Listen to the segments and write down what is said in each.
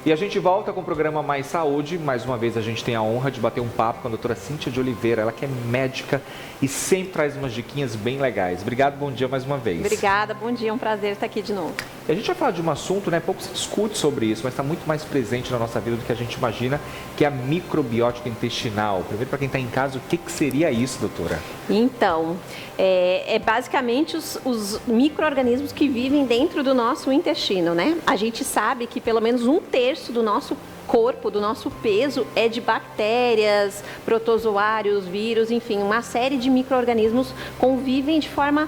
E a gente volta com o programa Mais Saúde. Mais uma vez a gente tem a honra de bater um papo com a doutora Cíntia de Oliveira. Ela que é médica e sempre traz umas diquinhas bem legais. Obrigado, bom dia mais uma vez. Obrigada, bom dia, é um prazer estar aqui de novo. E a gente vai falar de um assunto, né? Pouco se discute sobre isso, mas está muito mais presente na nossa vida do que a gente imagina, que é a microbiota intestinal. Primeiro, para quem está em casa, o que seria isso, doutora? Então, é basicamente os micro-organismos que vivem dentro do nosso intestino, né? A gente sabe que pelo menos 1/3 do nosso corpo, do nosso peso, é de bactérias, protozoários, vírus, enfim, uma série de micro-organismos convivem de forma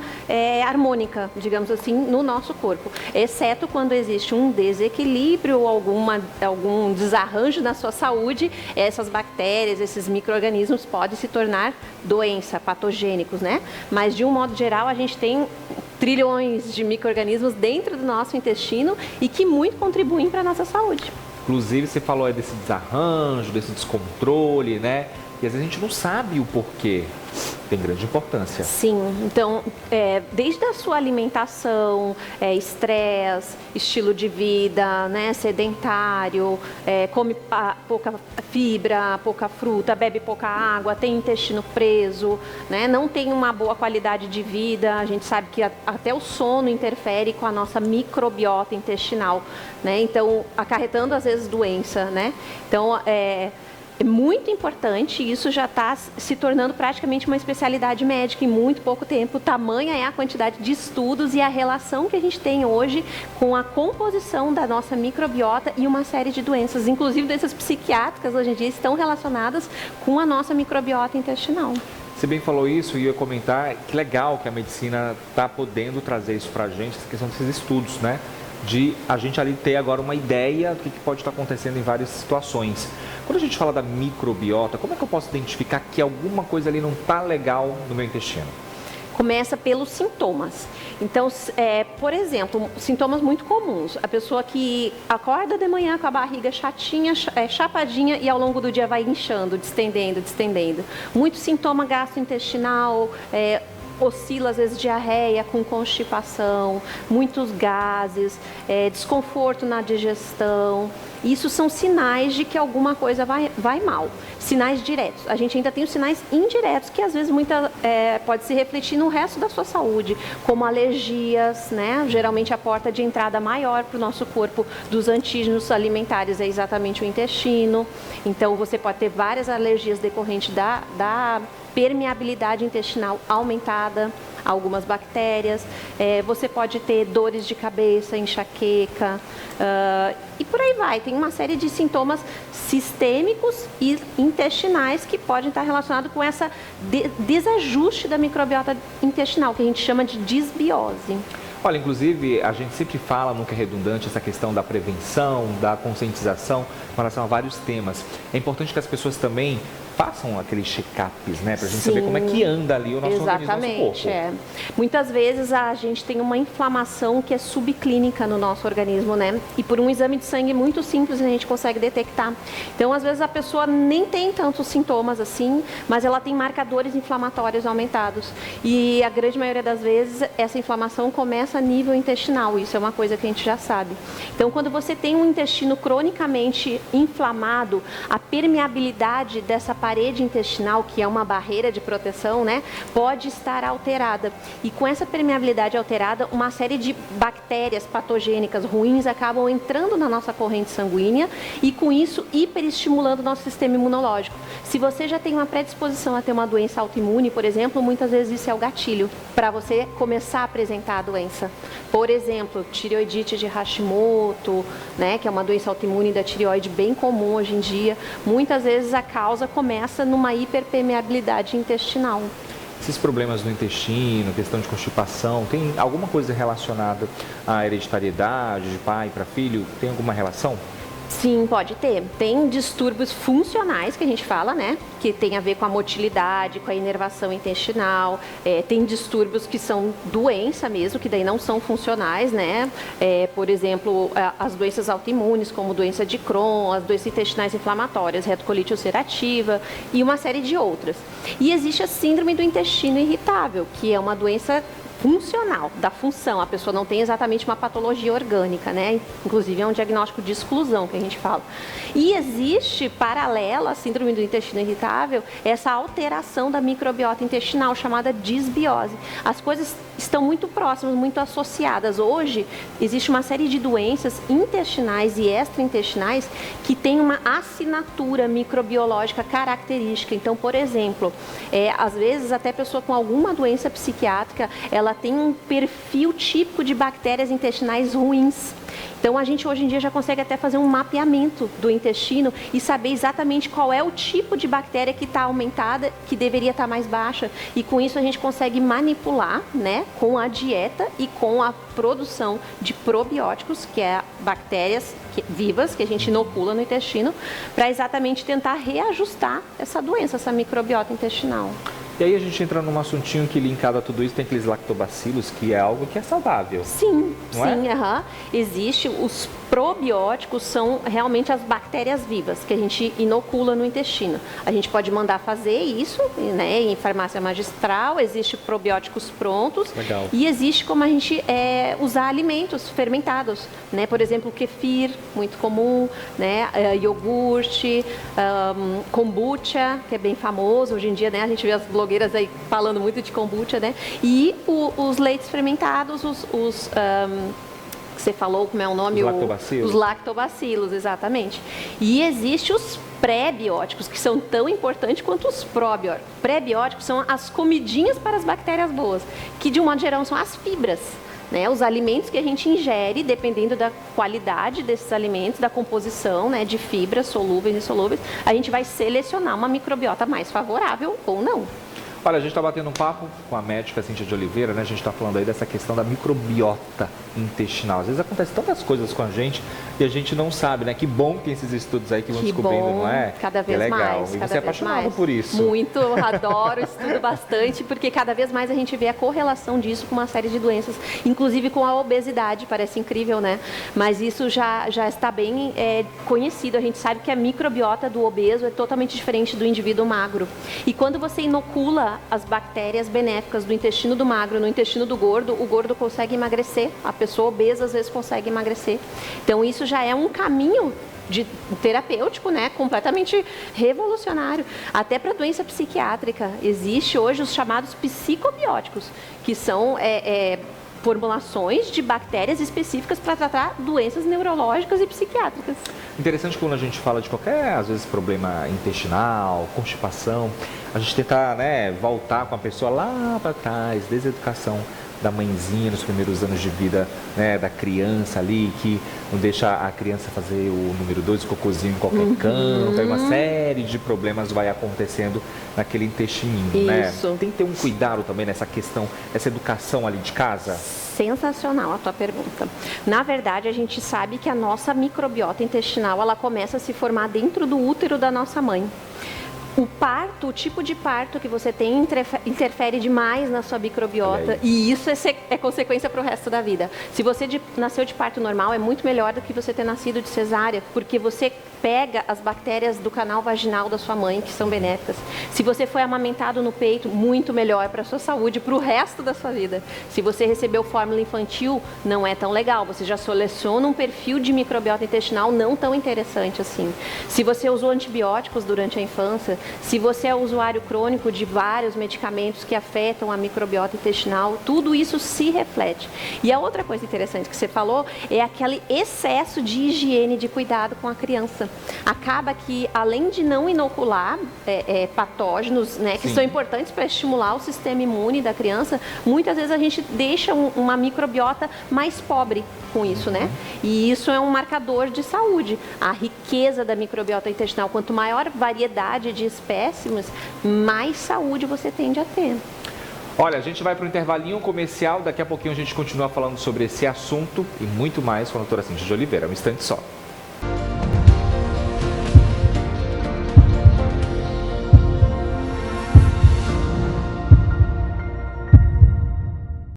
harmônica, digamos assim, no nosso corpo, exceto quando existe um desequilíbrio ou algum desarranjo na sua saúde, essas bactérias, esses micro-organismos podem se tornar doença, patogênicos, né? Mas de um modo geral, a gente tem trilhões de micro-organismos dentro do nosso intestino e que muito contribuem para a nossa saúde. Inclusive, você falou desse desarranjo, desse descontrole, né? E às vezes a gente não sabe o porquê. Tem grande importância. Sim, então, desde a sua alimentação, estresse, estilo de vida, né, sedentário, come pouca fibra, pouca fruta, bebe pouca água, tem intestino preso, né, não tem uma boa qualidade de vida, a gente sabe que até o sono interfere com a nossa microbiota intestinal, né, então, acarretando às vezes doença, né, então, é muito importante, isso já está se tornando praticamente uma especialidade médica em muito pouco tempo. Tamanha é a quantidade de estudos e a relação que a gente tem hoje com a composição da nossa microbiota e uma série de doenças, inclusive doenças psiquiátricas hoje em dia estão relacionadas com a nossa microbiota intestinal. Você bem falou isso e eu ia comentar que legal que a medicina está podendo trazer isso para a gente, essa questão desses estudos, né? De a gente ali ter agora uma ideia do que pode estar acontecendo em várias situações. Quando a gente fala da microbiota, como é que eu posso identificar que alguma coisa ali não está legal no meu intestino? Começa pelos sintomas. Então, por exemplo, sintomas muito comuns. A pessoa que acorda de manhã com a barriga chatinha, chapadinha e ao longo do dia vai inchando, distendendo. Muito sintoma gastrointestinal, oscila às vezes diarreia com constipação, muitos gases, desconforto na digestão. Isso são sinais de que alguma coisa vai mal. Sinais diretos. A gente ainda tem os sinais indiretos que às vezes pode se refletir no resto da sua saúde, como alergias, né? Geralmente a porta de entrada maior para o nosso corpo dos antígenos alimentares é exatamente o intestino. Então você pode ter várias alergias decorrentes da permeabilidade intestinal aumentada, algumas bactérias, você pode ter dores de cabeça, enxaqueca, e por aí vai. Tem uma série de sintomas sistêmicos e intestinais que podem estar relacionados com essa desajuste da microbiota intestinal, que a gente chama de disbiose. Olha, inclusive, a gente sempre fala, nunca é redundante, essa questão da prevenção, da conscientização com relação a vários temas. É importante que as pessoas também façam aqueles check-ups, né? Pra gente saber como é que anda ali o nosso organismo, nosso corpo. Muitas vezes a gente tem uma inflamação que é subclínica no nosso organismo, né? E por um exame de sangue muito simples a gente consegue detectar. Então, às vezes a pessoa nem tem tantos sintomas assim, mas ela tem marcadores inflamatórios aumentados. E a grande maioria das vezes essa inflamação começa a nível intestinal. Isso é uma coisa que a gente já sabe. Então, quando você tem um intestino cronicamente inflamado, a permeabilidade dessa parede intestinal, que é uma barreira de proteção, né, pode estar alterada. E com essa permeabilidade alterada, uma série de bactérias patogênicas ruins acabam entrando na nossa corrente sanguínea e com isso hiperestimulando o nosso sistema imunológico. Se você já tem uma predisposição a ter uma doença autoimune, por exemplo, muitas vezes isso é o gatilho para você começar a apresentar a doença. Por exemplo, tireoidite de Hashimoto, né, que é uma doença autoimune da tireoide bem comum hoje em dia. Muitas vezes a causa começa numa hiperpermeabilidade intestinal. Esses problemas no intestino, questão de constipação, tem alguma coisa relacionada à hereditariedade de pai para filho? Tem alguma relação? Sim, pode ter. Tem distúrbios funcionais que a gente fala, né? Que tem a ver com a motilidade, com a inervação intestinal. Tem distúrbios que são doença mesmo, que daí não são funcionais, né? Por exemplo, as doenças autoimunes, como doença de Crohn, as doenças intestinais inflamatórias, retocolite ulcerativa e uma série de outras. E existe a síndrome do intestino irritável, que é uma doença funcional, da função. A pessoa não tem exatamente uma patologia orgânica, né? Inclusive é um diagnóstico de exclusão que a gente fala. E existe, paralela à síndrome do intestino irritável, essa alteração da microbiota intestinal, chamada disbiose. As coisas estão muito próximas, muito associadas. Hoje, existe uma série de doenças intestinais e extraintestinais que têm uma assinatura microbiológica característica. Então, por exemplo, às vezes até pessoa com alguma doença psiquiátrica, ela tem um perfil típico de bactérias intestinais ruins. Então, a gente hoje em dia já consegue até fazer um mapeamento do intestino e saber exatamente qual é o tipo de bactéria que está aumentada, que deveria estar mais baixa. E com isso a gente consegue manipular, né, com a dieta e com a produção de probióticos, que é bactérias vivas que a gente inocula no intestino, para exatamente tentar reajustar essa doença, essa microbiota intestinal. E aí a gente entra num assuntinho que linkado a tudo isso tem aqueles lactobacilos, que é algo que é saudável. Sim, não sim, é? Existe, os probióticos são realmente as bactérias vivas que a gente inocula no intestino. A gente pode mandar fazer isso, né, em farmácia magistral, existe probióticos prontos. Legal. E existe como a gente usar alimentos fermentados, né, por exemplo, kefir, muito comum, né, iogurte, kombucha, que é bem famoso hoje em dia, né, a gente vê as blogueiras aí falando muito de kombucha, né, e os leites fermentados, que você falou, como é o nome? Os lactobacilos. Os lactobacilos, exatamente. E existem os pré-bióticos, que são tão importantes quanto os probióticos. Pré-bióticos são as comidinhas para as bactérias boas, que de um modo geral são as fibras, né? Os alimentos que a gente ingere, dependendo da qualidade desses alimentos, da composição, né, de fibras solúveis e insolúveis, a gente vai selecionar uma microbiota mais favorável ou não. Olha, a gente está batendo um papo com a médica Cíntia de Oliveira, né? A gente está falando aí dessa questão da microbiota intestinal. Às vezes acontece tantas coisas com a gente e a gente não sabe, né? Que bom que tem esses estudos aí que vão descobrindo, não é? Cada vez é legal. mais. E você é apaixonado por isso. Muito, eu adoro, estudo bastante, porque cada vez mais a gente vê a correlação disso com uma série de doenças, inclusive com a obesidade, parece incrível, né? Mas isso já está bem conhecido. A gente sabe que a microbiota do obeso é totalmente diferente do indivíduo magro. E quando você inocula as bactérias benéficas do intestino do magro no intestino do gordo, o gordo consegue emagrecer, a pessoa obesa às vezes consegue emagrecer. Então isso já é um caminho terapêutico, né, completamente revolucionário. Até para doença psiquiátrica, existe hoje os chamados psicobióticos, que são formulações de bactérias específicas para tratar doenças neurológicas e psiquiátricas. Interessante quando a gente fala de qualquer, às vezes, problema intestinal, constipação, a gente tentar, né, voltar com a pessoa lá para trás, desde a educação da mãezinha nos primeiros anos de vida, né, da criança ali, que não deixa a criança fazer o número 2, o cocôzinho em qualquer canto, aí uma série de problemas vai acontecendo naquele intestininho, né? Tem que ter um cuidado também nessa questão, essa educação ali de casa? Sensacional a tua pergunta. Na verdade, a gente sabe que a nossa microbiota intestinal, ela começa a se formar dentro do útero da nossa mãe. O parto, o tipo de parto que você tem interfere demais na sua microbiota e isso é consequência para o resto da vida. Se você nasceu de parto normal, é muito melhor do que você ter nascido de cesárea, porque você pega as bactérias do canal vaginal da sua mãe, que são benéficas. Se você foi amamentado no peito, muito melhor para a sua saúde, para o resto da sua vida. Se você recebeu fórmula infantil, não é tão legal. Você já seleciona um perfil de microbiota intestinal não tão interessante assim. Se você usou antibióticos durante a infância, se você é usuário crônico de vários medicamentos que afetam a microbiota intestinal, tudo isso se reflete. E a outra coisa interessante que você falou é aquele excesso de higiene, de cuidado com a criança. Acaba que, além de não inocular patógenos, né, que são importantes para estimular o sistema imune da criança, muitas vezes a gente deixa uma microbiota mais pobre com isso, né? E isso é um marcador de saúde. A riqueza da microbiota intestinal, quanto maior variedade de espécimes, mais saúde você tende a ter. Olha, a gente vai para o intervalinho comercial, daqui a pouquinho a gente continua falando sobre esse assunto e muito mais com a doutora Cíntia de Oliveira. Um instante só.